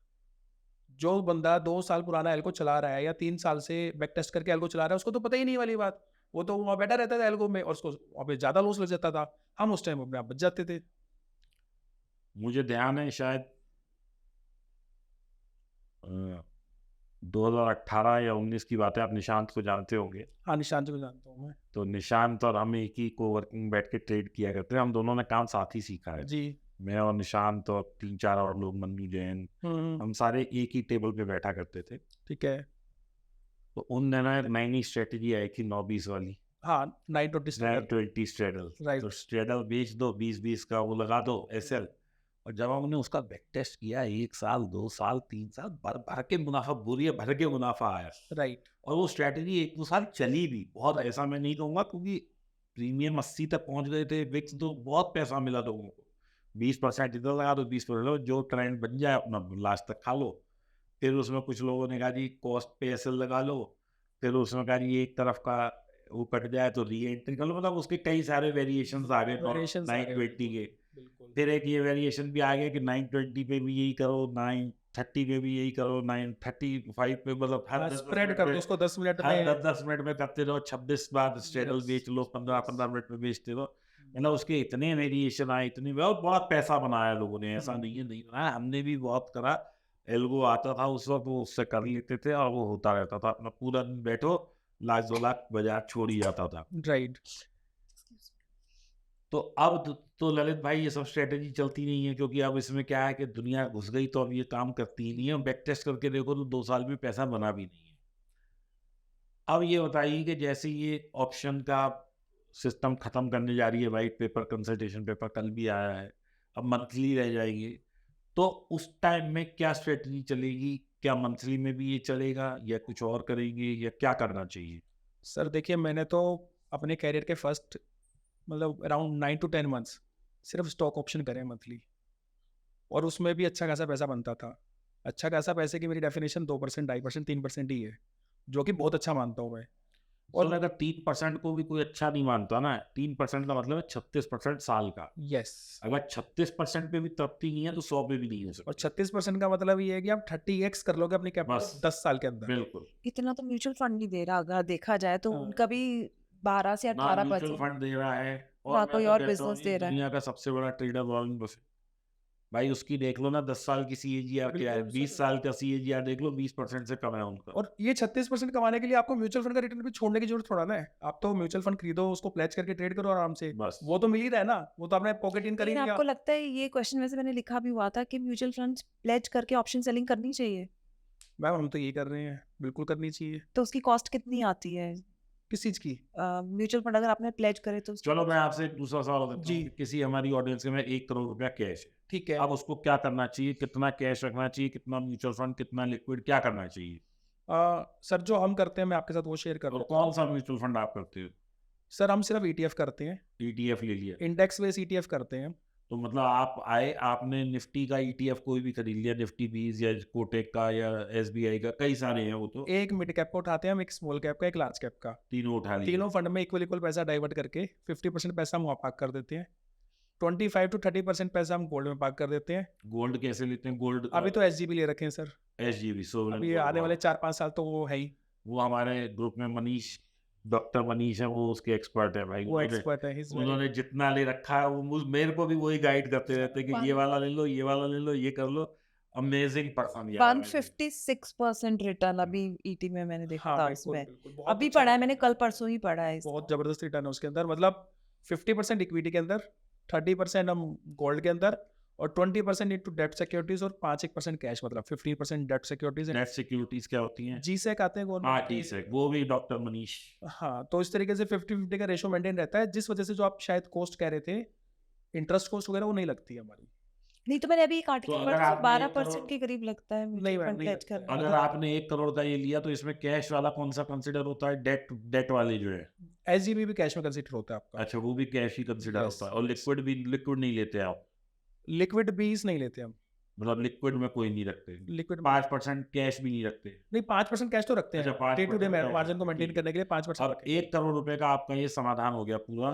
जो बंदा 2 साल पुराना एल्गो चला रहा है या 3 साल से बैक टेस्ट करके एल्गो चला रहा है, उसको तो पता ही नहीं वाली बात। वो तो वहाँ बैठा रहता था एल्गो में और उसको वहाँ पे ज़्यादा लॉस लग जाता था। हम उस टाइम अपने आप बच जाते थे। मुझे ध्यान है शायद 2018 या 19 की बात है, आप निशांत को जानते होंगे। हाँ, निशांत जी को जानता हूँ मैं। तो निशांत और हम एक ही कोवर्किंग बैठ के ट्रेड किया करते हैं, हम दोनों ने काम साथ ही सीखा है। जी। मैं और निशांत और 3-4 और लोग, मन्नू जैन, हुँ, हम सारे एक ही टेबल पे बैठा करते थे। ठीक है। तो उन दिनों एक नई स्ट्रेटेजी आई थी 9-20 वाली, हाँ, 920 स्टैंडर्ड 920 स्ट्रेडल। राइट। तो स्ट्रेडल बेच दो, 20-20 का वो लगा दो एसएल। और जब हमने उसका बैक टेस्ट किया 1 साल, 2 साल, 3 साल, भर भर के मुनाफा, बोरिया भर के मुनाफा आया। राइट। और वो स्ट्रैटेजी 1-2 साल चली भी बहुत, ऐसा मैं नहीं कहूँगा, क्योंकि प्रीमियम 80 तक पहुंच गए थे, विक्स तो बहुत पैसा मिला लोगों को। 20% इधर लगा दो, 20% लो, जो ट्रेंड बन जाए अपना लास्ट तक खा लो। फिर उसमें कुछ लोगों ने कहा जी कॉस्ट पे एसएल लगा लो, फिर उसमें कहा जी एक तरफ का वो कट जाए तो री एंट्री कर लो, मतलब उसके कई सारे वेरिएशंस आ गए वेरिएशंस आ गए 920 के। बिल्कुल। फिर एक ये वेरिएशन भी आ गया कि 920 पे भी यही करो, 930 पे भी यही करो, 935 पे, मतलब हर हाँ, 10 स्प्रेड मिनट कर में, दो उसको 10 मिनट हर में। 10-10 मिनट में करते रहो, 26 बार स्ट्रेडल यस, बेच लो, 15-15 यस। मिनट में बेचते रहो। मतलब उसके इतने वेरिएशन आए, इतने बहुत बहुत पैसा बनाया लोगों ने, ऐसा नहीं है नहीं बनाया, हमने भी बहुत करा। एल्गो आता था उस वक्त, वो उससे कर लेते थे और वो होता रहता था, अपना पूरा दिन बैठो, लाख 2 लाख बाजार छोड़ ही जाता था। राइट। तो अब तो ललित भाई ये सब स्ट्रेटेजी चलती नहीं है, क्योंकि अब इसमें क्या है कि दुनिया घुस गई, तो अब ये काम करती ही नहीं है। बैक टेस्ट करके देखो तो 2 साल में पैसा बना भी नहीं है। अब ये बताइए कि जैसे ये ऑप्शन का सिस्टम खत्म करने जा रही है, वाइट पेपर, कंसल्टेशन पेपर कल भी आया है, अब मंथली रह जाएंगे, तो उस टाइम में क्या स्ट्रेटजी चलेगी? क्या मंथली में भी ये चलेगा या कुछ और करेंगे, या क्या करना चाहिए? सर देखिए, मैंने तो अपने करियर के फर्स्ट मतलब अराउंड 9 टू 10 मंथ्स सिर्फ स्टॉक ऑप्शन करे मंथली, और उसमें भी अच्छा खासा पैसा बनता था। अच्छा खासा पैसे की मेरी डेफिनेशन 2%, 2.5%, 3% ही है, जो कि बहुत अच्छा मानता हूँ मैं। और अगर 3% को भी कोई अच्छा नहीं मानता ना, 3% का मतलब है 36% साल का। यस। अगर 36% पे भी तृप्ति नहीं है तो 100 पे भी नहीं हो और सकती। 36% का मतलब ये है कि आप 30x कर लोगे अपनी बस। कैपिटल 10 साल के अंदर। बिल्कुल। इतना तो म्यूचुअल फंड नहीं दे रहा, अगर देखा जाए तो हाँ। उनका भी 12 से ना म्यूचुअल 18%। फंड दे रहा है, और ना मैं कोई तो और कहता हूँ बिजनेस जी, दे रहा है। दुनिया का सबसे बड़ा ट्रेडर वॉरेन बफेट, भाई उसकी देख लो ना 10 साल की सीएजीआर क्या है, बिल्कुल 20 सर। साल का सीएजीआर देख लो, 20% से कम है उनका। और ये 36% कमाने के लिए आपको म्यूचुअल फंड का रिटर्न भी छोड़ने की जरूरत थोड़ा ना है। आप तो म्यूचुअल फंड खरीदो, उसको प्लेज करके ट्रेड करो आराम से, बस। वो तो मिल ही रहा है ना, वो तो आपने पॉकेट इन कर ही लेकिन लिया। आपको लगता है ये क्वेश्चन में से मैंने लिखा भी हुआ था कि म्यूचुअल फंड्स प्लेज करके ऑप्शन सेलिंग करनी चाहिए, मैम हम तो ये कर रहे हैं, बिल्कुल करनी चाहिए। तो उसकी कॉस्ट कितनी आती है? किस चीज की? म्यूचुअल फंड अगर आपने प्लेज करे तो चलो मैं आपसे एक दूसरा सवाल देता जी। हूँ कि किसी हमारी ऑडियंस के में 1 करोड़ रुपया कैश है। ठीक है। अब उसको क्या करना चाहिए? कितना कैश रखना चाहिए? कितना म्यूचुअल फंड? कितना लिक्विड? क्या करना चाहिए? सर जो हम करते हैं मैं आपके साथ वो शेयर कर और देता हूँ। कौन सा म्यूचुअल फंड आप करते हो? सर हम सिर्फ ईटीएफ करते हैं, ईटीएफ ले लिया। इंडेक्स बेस ईटीएफ करते हैं। तो मतलब आप आए, आपने निफ्टी का ईटीएफ कोई भी खरीद लिया, निफ्टी 20 या कोटेक का या एसबीआई का, कई सारे हैं वो तो। एक मिड कैप का उठाते हैं हम, एक स्मॉल कैप का, एक लार्ज कैप का। तीनों उठा लिए। तीनों फंड में इक्वल इक्वल पैसा डाइवर्ट करके 50% पैसा हम वहाँ पार्क कर देते हैं, 25 to 30% पैसा हम गोल्ड में पार्क कर देते हैं। गोल्ड कैसे लेते हैं? गोल्ड अभी तो एसजीबी ले रखे हैं सर, एसजीबी सोवरेन अभी गोल्ड आने वाले बॉन्ड। 4-5 साल तो वो है ही, वो हमारे ग्रुप में मनीष, डॉक्टर मनीष है, वो उसके एक्सपर्ट है भाई। वो उन्होंने एक्सपर्ट है। उन्होंने जितना ले रखा है वो मेरे को भी वही गाइड करते रहते हैं कि ये वाला ले लो, ये वाला ले लो, ये कर लो। अमेजिंग पर्सन यार भाई। 156% रिटर्न अभी ईटी में मैंने देखा हाँ था बिल्कुल उसमें। बिल्कुल, बहुत अभी अच्छा पढ़ा है return मैंने, है। कल परसों ही पढ़ा है इसको। बहुत जबरदस्त रिटर्न है उसके अंदर, मतलब 50% इक्विटी के अंदर, 30% हम गोल्ड के अंदर, और 20% इनटू डेट सिक्योरिटीज, और 5-1% कैश, मतलब 15% डेट सिक्योरिटीज। नेट सिक्योरिटीज क्या होती हैं? जीसेक आते हैं हाँ गवर्नमेंट टी के। सेक, वो भी डॉक्टर मनीष। हाँ, तो इस तरीके से 50-50 का रेशो मेंटेन रहता है, जिस वजह से जो आप शायद कॉस्ट कह रहे थे, इंटरेस्ट कॉस्ट वगैरह, वो नहीं लगती है हमारी। नहीं तो मैंने अभी एक तो आर्टिकल अगर पढ़ा था, आपने 12% 1 के करीब लगता है नहीं म्यूचुअल मैम, फंड नहीं प्लेज लगता है। करना। अगर आपने 1 करोड़ का ये लिया तो इसमें कैश वाला कौन सा कंसिडर होता है? डेट डेट वाले जो है। एसजीबी भी कैश में कंसिडर होता है आपका। अच्छा, वो भी कैश ही कंसिडर Yes, होता है। और yes. लिक्विड भी, लिक्विड नहीं लेते आप? लिक्विड बीस नहीं लेते हम, मतलब लिक्विड में कोई नहीं रखते? लिक्विड 5% कैश भी नहीं रखते? नहीं, 5% कैश तो रखते अच्छा, हैं, 5% day to day cash margin को रखते हैं, मेंटेन ठीक। करने के लिए 5% अब 1 करोड़ रुपए का आपका ये समाधान हो गया पूरा।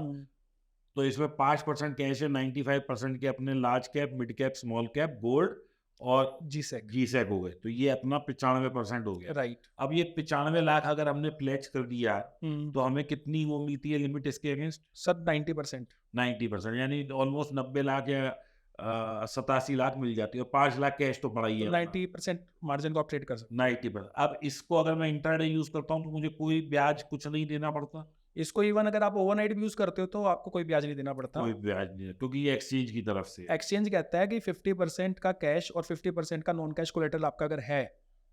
तो इसमें 5% कैश है, 95% के अपने large cap, mid cap, small cap, gold और जीसेक, जीसेक हो गए। तो ये अपना 95% हो गया। राइट। अब ये 95 लाख अगर हमने प्लेज कर दिया तो हमें कितनी वो मिलती है लिमिट इसके अगेंस्ट? सर 90%। 90%, यानी ऑलमोस्ट 90 लाख या 87 लाख मिल जाती है। और 5 लाख कैश तो पड़ा ही तो है। 90% मार्जिन को आप ट्रेड कर सकते 90%। अब इसको अगर मैं इंट्राडे यूज करता हूँ तो मुझे कोई ब्याज कुछ नहीं देना पड़ता? हैं। इसको इवन अगर आप ओवरनाइट भी यूज करते हो तो आपको कोई ब्याज नहीं देना पड़ता। कोई ब्याज नहीं है, क्योंकि ये एक्सचेंज की तरफ से है। एक्सचेंज कहता है कि 50% का कैश और 50% का नॉन कैश कोलेटरल आपका अगर है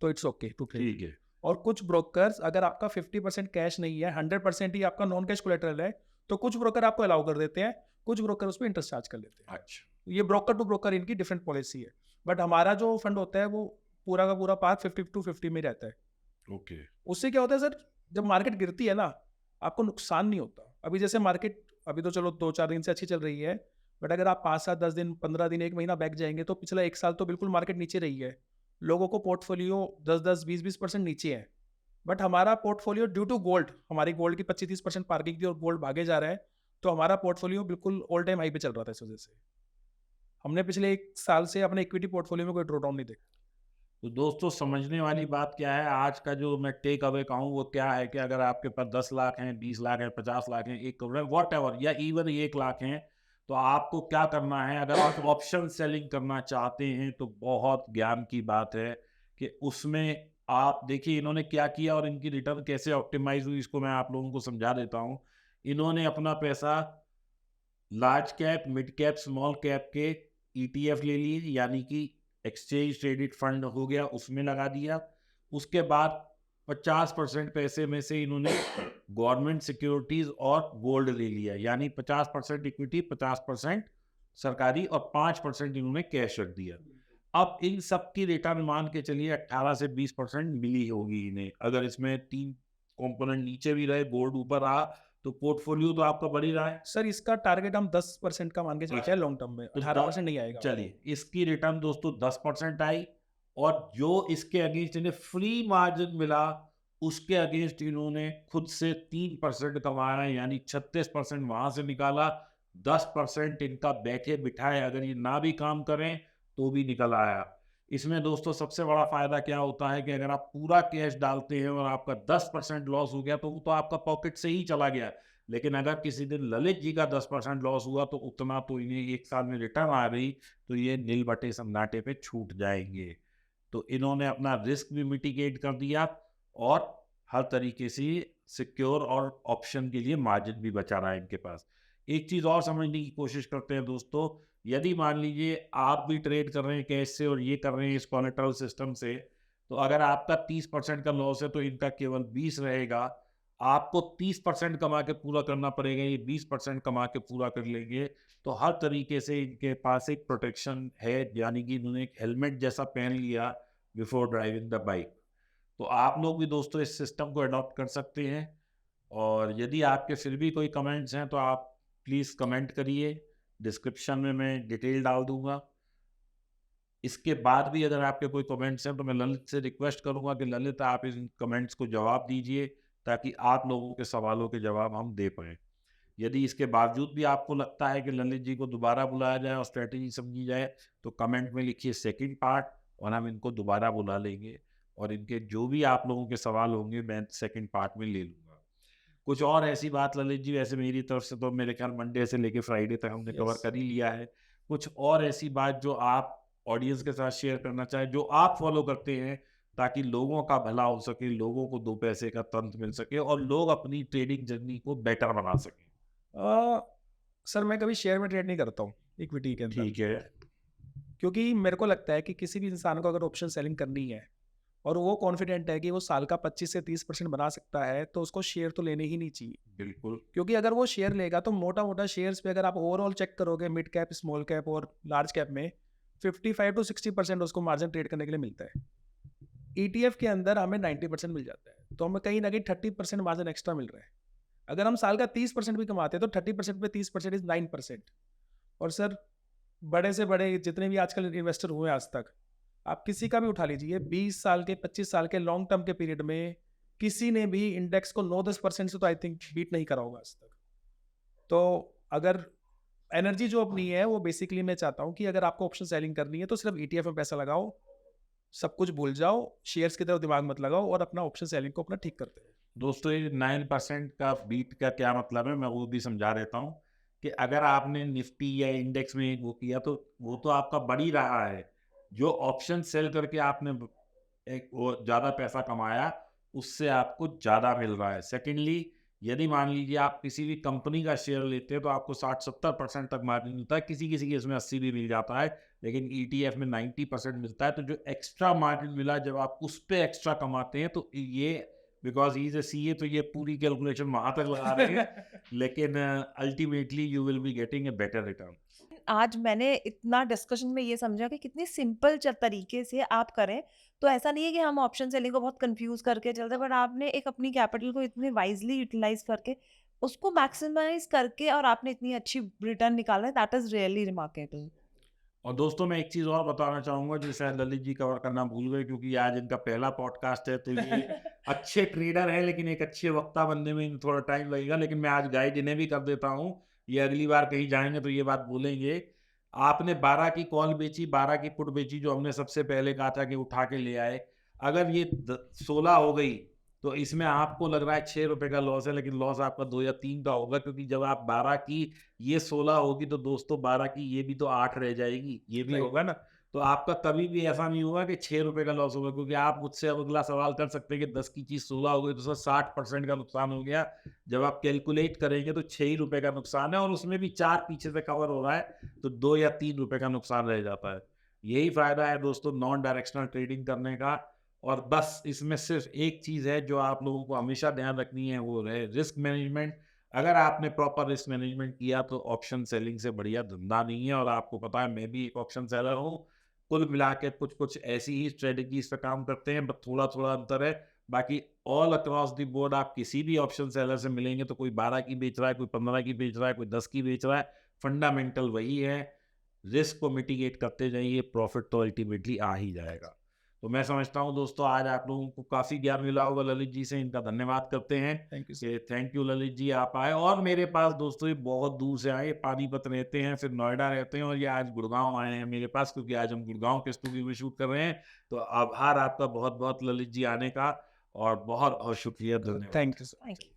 तो इट्स ओके टू ट्रेड। ठीक है। और कुछ ब्रोकर्स, अगर आपका 50% कैश नहीं है, 100% ही आपका नॉन कैश कोलेटरल है, तो कुछ ब्रोकर आपको अलाउ कर देते हैं, कुछ ब्रोकर उस पर इंटरेस्ट चार्ज कर लेते हैं। अच्छा, ये ब्रोकर टू ब्रोकर इनकी डिफरेंट पॉलिसी है, बट हमारा जो फंड होता है वो पूरा का पूरा पार्ट 50-50 में रहता है। ओके। उससे क्या होता है सर, जब मार्केट गिरती है ना, आपको नुकसान नहीं होता। अभी जैसे मार्केट अभी तो चलो 2-4 दिन से अच्छी चल रही है, बट अगर आप 5-7-10 दिन, 15 दिन, 1 महीना बैक जाएंगे तो पिछला 1 साल तो बिल्कुल मार्केट नीचे रही है। लोगों को पोर्टफोलियो 10-10, 20-20% नीचे है, बट हमारा पोर्टफोलियो ड्यू टू गोल्ड, हमारी गोल्ड की 25-30% पार्किंग थी और गोल्ड भागे जा रहा है, तो हमारा पोर्टफोलियो बिल्कुल ऑल टाइम हाई पे चल रहा था। इस वजह से हमने पिछले 1 साल से अपने इक्विटी पोर्टफोलियो में कोई ड्रॉ डाउन नहीं देखा। तो दोस्तों समझने वाली बात क्या है, आज का जो मैं टेक अवे कहूँ वो क्या है कि अगर आपके पास 10 लाख हैं, 20 लाख हैं, 50 लाख हैं, 1 करोड़ है, वॉट एवर, या इवन 1 लाख हैं, तो आपको क्या करना है? अगर आप ऑप्शन सेलिंग करना चाहते हैं तो बहुत ज्ञान की बात है कि उसमें आप देखिए इन्होंने क्या किया और इनकी रिटर्न कैसे ऑप्टिमाइज हुई, इसको मैं आप लोगों को समझा देता हूँ। इन्होंने अपना पैसा large cap, mid cap, small cap के ईटीएफ ले लिए, यानी कि एक्सचेंज ट्रेडेड फंड हो गया, उसमें लगा दिया। उसके बाद 50% पैसे में से इन्होंने गवर्नमेंट सिक्योरिटीज और गोल्ड ले लिया, यानी 50% इक्विटी, 50% सरकारी और 5% इन्होंने कैश रख दिया। अब इन सब की रिटर्न मान के चलिए 18 से 20% मिली होगी इन्हें। अगर इसमें 3 कंपोनेंट नीचे भी रहे, गोल्ड ऊपर रहा, तो पोर्टफोलियो तो आपका बढ़ ही रहा है। सर इसका टारगेट हम 10% का मान के चलते हैं लॉन्ग टर्म में, तो 18% नहीं आएगा। चलिए, इसकी रिटर्न दोस्तों 10% आई, और जो इसके अगेंस्ट इन्हें फ्री मार्जिन मिला उसके अगेंस्ट इन्होंने खुद से 3% कमाया, यानी 36% वहां से निकाला। 10% इनका बैठे बिठाए अगर ये ना भी काम करें तो भी निकल आया। इसमें दोस्तों सबसे बड़ा फायदा क्या होता है कि अगर आप पूरा कैश डालते हैं और आपका 10% लॉस हो गया तो वो तो आपका पॉकेट से ही चला गया, लेकिन अगर किसी दिन ललित जी का 10% लॉस हुआ तो उतना तो इन्हें 1 साल में रिटर्न आ गई, तो ये नील बटे सन्नाटे पे छूट जाएंगे। तो इन्होंने अपना रिस्क भी मिटिगेट कर दिया और हर तरीके से सिक्योर और ऑप्शन के लिए मार्जिन भी बचा रहा है इनके पास। एक चीज़ और समझने की कोशिश करते हैं दोस्तों, यदि मान लीजिए आप भी ट्रेड कर रहे हैं कैश से और ये कर रहे हैं इस कोलेटरल सिस्टम से, तो अगर आपका 30% का लॉस है तो इनका केवल 20 रहेगा। आपको 30% कमा के पूरा करना पड़ेगा, ये 20% कमा के पूरा कर लेंगे। तो हर तरीके से इनके पास एक प्रोटेक्शन है, यानी कि इन्होंने एक हेलमेट जैसा पहन लिया बिफोर ड्राइविंग द बाइक। तो आप लोग भी दोस्तों इस सिस्टम को अडॉप्ट कर सकते हैं। और यदि आपके फिर भी कोई कमेंट्स हैं तो आप प्लीज़ कमेंट करिए, डिस्क्रिप्शन में मैं डिटेल डाल दूंगा। इसके बाद भी अगर आपके कोई कमेंट्स हैं तो मैं ललित से रिक्वेस्ट करूंगा कि ललित आप इन कमेंट्स को जवाब दीजिए, ताकि आप लोगों के सवालों के जवाब हम दे पाएँ। यदि इसके बावजूद भी आपको लगता है कि ललित जी को दोबारा बुलाया जाए और स्ट्रैटेजी समझी जाए, तो कमेंट में लिखिए सेकंड पार्ट, और हम इनको दोबारा बुला लेंगे और इनके जो भी आप लोगों के सवाल होंगे मैं सेकंड पार्ट में ले लूँगा। कुछ और ऐसी बात ललित जी, वैसे मेरी तरफ से तो मेरे ख्याल मंडे से लेके फ्राइडे तक हमने कवर यस। कर ही लिया है। कुछ और ऐसी बात जो आप ऑडियंस के साथ शेयर करना चाहें, जो आप फॉलो करते हैं, ताकि लोगों का भला हो सके, लोगों को 2 पैसे का तंत्र मिल सके और लोग अपनी ट्रेडिंग जर्नी को बेटर बना सकें? अ, सर मैं कभी शेयर में ट्रेड नहीं करता हूँ इक्विटी के अंदर, ठीक है। क्योंकि मेरे को लगता है कि किसी भी इंसान को अगर ऑप्शन सेलिंग करनी है और वो कॉन्फिडेंट है कि वो साल का 25 से 30% बना सकता है, तो उसको शेयर तो लेने ही नहीं चाहिए। बिल्कुल। क्योंकि अगर वो शेयर लेगा तो मोटा मोटा शेयर्स पे अगर आप ओवरऑल चेक करोगे मिड कैप, स्मॉल कैप और लार्ज कैप में 55 to 60% उसको मार्जिन ट्रेड करने के लिए मिलता है। ETF के अंदर हमें 90% मिल जाता है, तो हमें कहीं ना कहीं 30% मार्जिन एक्स्ट्रा मिल रहा है। अगर हम साल का 30% भी कमाते हैं तो 30% पे 30% इज 9%। और सर बड़े से बड़े जितने भी आजकल इन्वेस्टर हुए हैं आज तक, आप किसी का भी उठा लीजिए, 20 साल के 25 साल के लॉन्ग टर्म के पीरियड में किसी ने भी इंडेक्स को 9-10% से तो आई थिंक बीट नहीं करा होगा आज तक। तो अगर एनर्जी जो अपनी है वो बेसिकली मैं चाहता हूँ कि अगर आपको ऑप्शन सेलिंग करनी है तो सिर्फ ETF में पैसा लगाओ, सब कुछ भूल जाओ, शेयर्स की तरफ दिमाग मत लगाओ और अपना ऑप्शन सेलिंग को अपना ठीक करते हैं। दोस्तों ये 9% का बीट का क्या मतलब है, मैं वो भी समझा देता हूँ कि अगर आपने निफ्टी या इंडेक्स में वो किया तो वो तो आपका बढ़ ही रहा है। जो ऑप्शन सेल करके आपने एक वो ज़्यादा पैसा कमाया, उससे आपको ज़्यादा मिल रहा है। सेकेंडली, यदि मान लीजिए आप किसी भी कंपनी का शेयर लेते हैं तो आपको 60-70% तक मार्जिन मिलता है, किसी किसी केस में 80 भी मिल जाता है, लेकिन ETF में 90% मिलता है। तो जो एक्स्ट्रा मार्जिन मिला, जब आप उस पे एक्स्ट्रा कमाते हैं तो ये, because he is a CA, तो ये पूरी कैलकुलेशन वहां तक लगा रहे हैं, लेकिन ultimately you will be getting a better return. आज मैंने इतना डिस्कशन में ये समझा कि कितनी सिंपल तरीके से आप करें, तो ऐसा नहीं है कि हम ऑप्शन सेलिंग को बहुत कंफ्यूज करके चलते हैं, बट आपने एक अपनी कैपिटल को इतने वाइजली यूटिलाइज करके उसको मैक्सिमाइज करके और आपने इतनी अच्छी रिटर्न निकाला है, दैट इज रियली रिमार्केबल। और दोस्तों मैं एक चीज़ और बताना चाहूँगा जो शायद ललित जी कवर करना भूल गए, क्योंकि आज इनका पहला पॉडकास्ट है, तो ये अच्छे ट्रेडर है लेकिन एक अच्छे वक्ता बनने में इन्हें थोड़ा टाइम लगेगा, लेकिन मैं आज गाइड इन्हें भी कर देता हूँ। ये अगली बार कहीं जाएंगे तो ये बात बोलेंगे। आपने 12 की कॉल बेची, 12 की पुट बेची, जो हमने सबसे पहले कहा था कि उठा के ले आए। अगर ये 16 हो गई तो इसमें आपको लग रहा है 6 रुपए का लॉस है, लेकिन लॉस आपका 2 या 3 का होगा, क्योंकि जब आप 12 की ये 16 होगी तो दोस्तों 12 की ये भी तो 8 रह जाएगी, ये भी Right. होगा ना। तो आपका कभी भी ऐसा नहीं होगा कि 6 रुपए का लॉस होगा, क्योंकि आप मुझसे अब अगला सवाल कर सकते हैं कि 10 की चीज़ 16 हो गई तो सर 60% का नुकसान हो गया। जब आप कैलकुलेट करेंगे तो 6 ही रुपए का नुकसान है, और उसमें भी 4 पीछे से कवर हो रहा है, तो 2 या 3 रुपए का नुकसान रह जाता है। यही फायदा है दोस्तों नॉन डायरेक्शनल ट्रेडिंग करने का। और बस इसमें सिर्फ एक चीज़ है जो आप लोगों को हमेशा ध्यान रखनी है, वो है रिस्क मैनेजमेंट। अगर आपने प्रॉपर रिस्क मैनेजमेंट किया तो ऑप्शन सेलिंग से बढ़िया धंधा नहीं है। और आपको पता है मैं भी एक ऑप्शन सेलर हूँ। कुल मिला के कुछ कुछ ऐसी ही स्ट्रेटजीज पे काम करते हैं, बस थोड़ा थोड़ा अंतर है। बाकी ऑल अक्रॉस द बोर्ड आप किसी भी ऑप्शन सेलर से मिलेंगे तो कोई 12 की बेच रहा है, कोई 15 की बेच रहा है, कोई 10 की बेच रहा है। फंडामेंटल वही है, रिस्क को मिटिगेट करते जाइए, प्रॉफिट तो अल्टीमेटली आ ही जाएगा। तो मैं समझता हूँ दोस्तों आज आप लोगों को काफ़ी ज्ञान मिला होगा ललित जी से, इनका धन्यवाद करते हैं। थैंक यू कि थैंक यू ललित जी, आप आए और मेरे पास दोस्तों ये बहुत दूर से आए, पानीपत रहते हैं, फिर नोएडा रहते हैं, और ये आज गुड़गांव आए हैं मेरे पास, क्योंकि आज हम गुड़गांव के स्टूडियो में शूट कर रहे हैं। तो आभार आपका बहुत बहुत ललित जी आने का, और बहुत बहुत शुक्रिया, धन्यवाद। Thank you sir. Thank you.